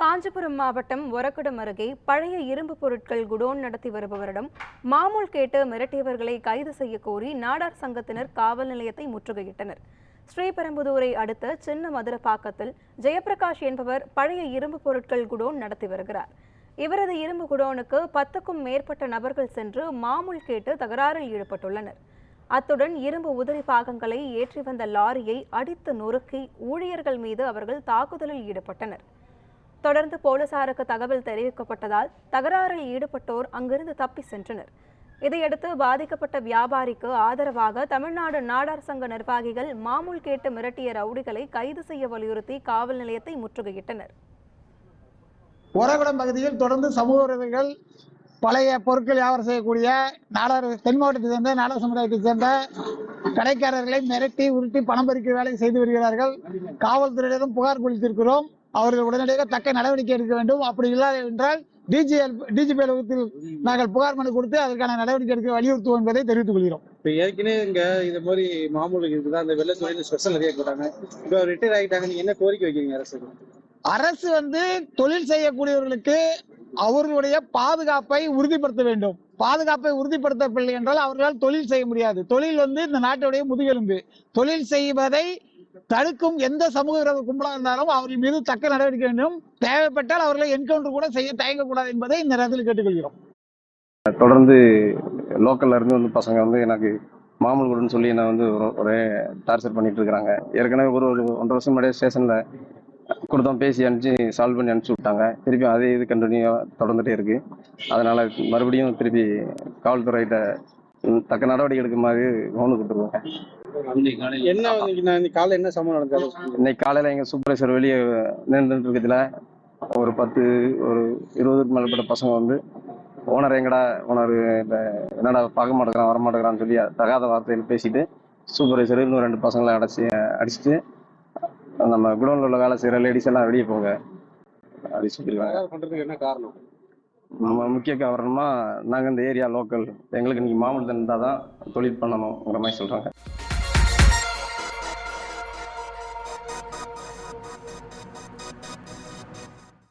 காஞ்சிபுரம் மாவட்டம் ஒரக்குடம் அருகே பழைய இரும்பு பொருட்கள் குடோன் நடத்தி வருபவரிடம் மாமூல் கேட்டு மிரட்டியவர்களை கைது செய்ய கோரி நாடார் சங்கத்தினர் காவல் நிலையத்தை முற்றுகையிட்டனர். ஸ்ரீபெரும்புதூரை அடுத்த சின்ன மதுரப்பாக்கத்தில் ஜெயபிரகாஷ் என்பவர் பழைய இரும்பு பொருட்கள் குடோன் நடத்தி வருகிறார். இவரது இரும்பு குடோனுக்கு 10க்கும் மேற்பட்ட நபர்கள் சென்று மாமூல் கேட்டு தகராறில் ஈடுபட்டுள்ளனர். அத்துடன் இரும்பு உதிரி பாகங்களை ஏற்றி வந்த லாரியை அடித்து நொறுக்கி ஊழியர்கள் மீது அவர்கள் தாக்குதலில் ஈடுபட்டனர். தொடர்ந்து போலீசாருக்கு தகவல் தெரிவிக்கப்பட்டதால் தகராறில் ஈடுபட்டோர் அங்கிருந்து தப்பி சென்றனர். இதையடுத்து பாதிக்கப்பட்ட வியாபாரிக்கு ஆதரவாக தமிழ்நாடு நாடார் சங்க நிர்வாகிகள் மாமூல் கேட்டு மிரட்டிய ரவுடிகளை கைது செய்ய வலியுறுத்தி காவல் நிலையத்தை முற்றுகையிட்டனர். ஒரகுடம் பகுதியில் தொடர்ந்து சமூக விரோதிகள் பழைய பொருட்கள் வியாபாரம் செய்யக்கூடிய நாடார் தென் மாவட்டத்தை சேர்ந்த நாடார் சமுதாயத்தை சேர்ந்த கடைக்காரர்களை மிரட்டி உருட்டி பணம் பறிக்கும் வேலை செய்து வருகிறார்கள். காவல்துறையினரும் புகார் கொடுத்திருக்கிறோம். அவர்கள் உடனடியாக தக்க நடவடிக்கை எடுக்க வேண்டும். அப்படி இல்லாத என்றால் டிஜிபி அலுவலகத்தில் நாங்கள் புகார் மனு கொடுத்து அதற்கான நடவடிக்கை எடுக்க வலியுறுத்துவோம் என்பதை தெரிவித்துக் கொள்கிறோம். இப்போ ஏற்கனவே இங்க இது மாதிரி மாமூல் இருக்குதா, அந்த வெள்ளத்துறையில ஸ்பெஷல் நிறைய போட்டாங்க. இப்போ ரிட்டையர் ஆகிட்டாங்க, நீங்க என்ன கோரிக்கை வைக்கிறீங்க அரசுக்கு? அரசு தொழில் செய்யக்கூடியவர்களுக்கு அவர்களுடைய பாதுகாப்பை உறுதிப்படுத்த வேண்டும். பாதுகாப்பை உறுதிப்படுத்தவில்லை என்றால் அவர்களால் தொழில் செய்ய முடியாது. தொழில் இந்த நாட்டுடைய முதுகெலும்பு. தொழில் செய்வதை தடுக்கும் எந்த சமூக விரோத கும்பலாக இருந்தாலும் அவர்கள் மீது தக்க நடவடிக்கை வேண்டும். தேவைப்பட்டால் அவர்களை என்கவுண்டர் கூட செய்ய தயங்கக்கூடாது என்பதை இந்த நேரத்தில் கேட்டுக்கொள்கிறோம். தொடர்ந்து லோக்கல்ல இருந்து பசங்க எனக்கு மாமூல் கொடுன்னு சொல்லி என்ன ஒரே டார்ச்சர் பண்ணிட்டு இருக்கிறாங்க. ஏற்கனவே ஒரு 1.5 வருஷம் முன்னாடியே ஸ்டேஷன்ல கொடுத்தோம், பேசி அனுப்பிச்சு சால்வ் பண்ணி அனுப்பிச்சு விட்டாங்க. திருப்பி அதே இது கண்டினியூவா தொடர்ந்துட்டே இருக்கு. அதனால மறுபடியும் திருப்பி காவல்துறையிட்ட தக்க நடவடிக்கை எடுக்குமாறு கவனம் கொடுத்துருவோங்க. என்ன காலையில் என்ன சம்பவம் நடந்தது? இன்னைக்கு காலையில எங்க சூப்பர்வைசர் வெளியே நின்றுட்டு இருக்கிறதுல ஒரு 20-க்கு மேற்பட்ட பசங்க ஓனர் ஓனர் என்னடா பார்க்க மாட்டேங்கிறான் வர மாட்டேங்கிறான்னு சொல்லி தகாத வார்த்தையில் பேசிட்டு சூப்பர்வைசர் இன்னும் 2 பசங்களை அடிச்சுட்டு நம்ம குடோன்ல உள்ள வேலை செய்யற லேடிஸ் எல்லாம் வெளியே போங்க அப்படி சொல்லிருக்காங்க. என்ன காரணம்? நம்ம முக்கிய காரணமா நாங்க இந்த ஏரியா லோக்கல், எங்களுக்கு இன்னைக்கு மாமூல் இருந்தாதான் தொழில் பண்ணணுங்கிற மாதிரி சொல்றாங்க.